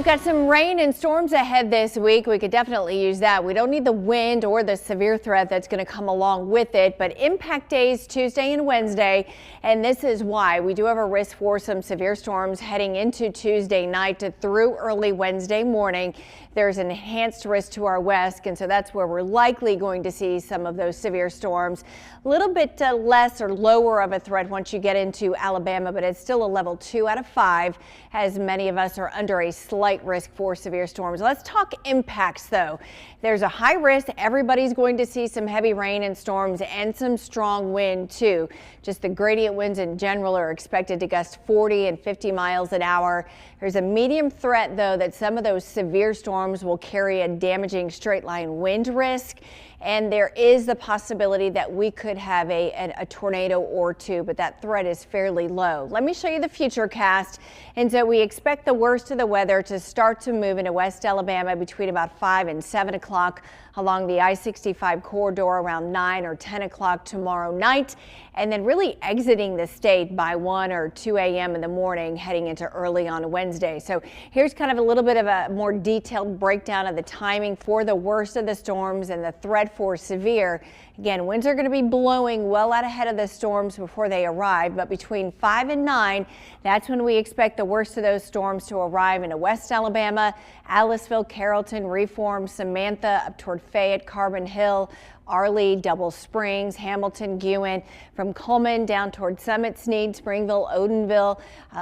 got some rain and storms ahead this week. We could definitely use that. We don't need the wind or the severe threat that's going to come along with it, but impact days Tuesday and Wednesday. And this is why we do have a risk for some severe storms heading into Tuesday night to through early Wednesday morning. There's an enhanced risk to our west, and so that's where we're likely going to see some of those severe storms. A little bit less or lower of a threat once you get into Alabama, but it's still a level 2 out of 5, as many of us are under a slight risk for severe storms. Let's talk impacts, though. There's a high risk. Everybody's going to see some heavy rain and storms and some strong wind, too. Just the gradient winds in general are expected to gust 40 and 50 miles an hour. There's a medium threat, though, that some of those severe storms will carry a damaging straight line wind risk. And there is the possibility that we could have a tornado or two, but that threat is fairly low. Let me show you the futurecast. And so we expect the worst of the weather to start to move into West Alabama between about 5 and 7 o'clock along the I-65 corridor around 9 or 10 o'clock tomorrow night, and then really exiting the state by 1 or 2 a.m. in the morning heading into early on Wednesday. So here's kind of a little bit of a more detailed breakdown of the timing for the worst of the storms and the threat for severe. Again, winds are going to be blowing well out ahead of the storms before they arrive, but between 5 and 9, that's when we expect the worst of those storms to arrive into West Alabama, Aliceville, Carrollton, Reform, Samantha, up toward Fayette, Carbon Hill, Arley, Double Springs, Hamilton, Guin, from Coleman down toward Summit, Sneed, Springville, Odenville,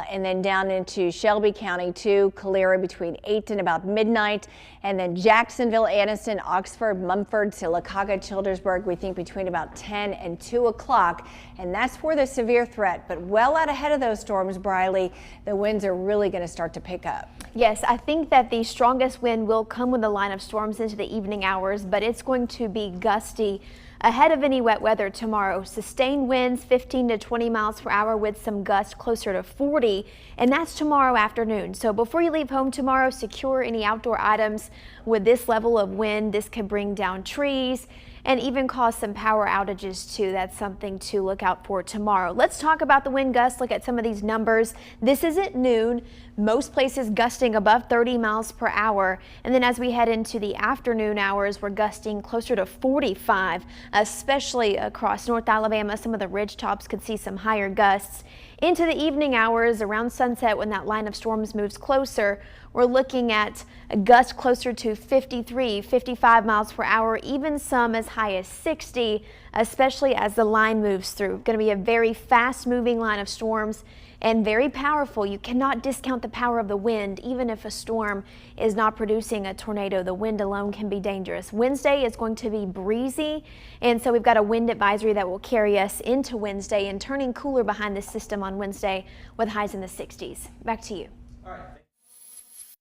and then down into Shelby County to Calera between 8 and about midnight, and then Jacksonville, Anniston, Oxford, Mumford, Sylacauga, Childersburg, we think between about 10 and 2 o'clock, and that's for the severe threat. But well out ahead of those storms, Briley, the winds are really going to start to pick up. Yes, I think that the strongest wind will come with the line of storms into the evening hours, but it's going to be gusty ahead of any wet weather tomorrow. Sustained winds 15 to 20 miles per hour with some gusts closer to 40, and that's tomorrow afternoon. So before you leave home tomorrow, secure any outdoor items with this level of wind. This could bring down trees and even cause some power outages too. That's something to look out for tomorrow. Let's talk about the wind gusts, look at some of these numbers. This is at noon. Most places gusting above 30 miles per hour. And then as we head into the afternoon hours, we're gusting closer to 45, especially across North Alabama. Some of the ridge tops could see some higher gusts. Into the evening hours around sunset, when that line of storms moves closer, we're looking at a gust closer to 53, 55 miles per hour, even some as high as 60, especially as the line moves through. Going to be a very fast moving line of storms and very powerful. You cannot discount the power of the wind. Even if a storm is not producing a tornado, the wind alone can be dangerous. Wednesday is going to be breezy, and so we've got a wind advisory that will carry us into Wednesday and turning cooler behind the system on Wednesday with highs in the 60s. Back to you. All right.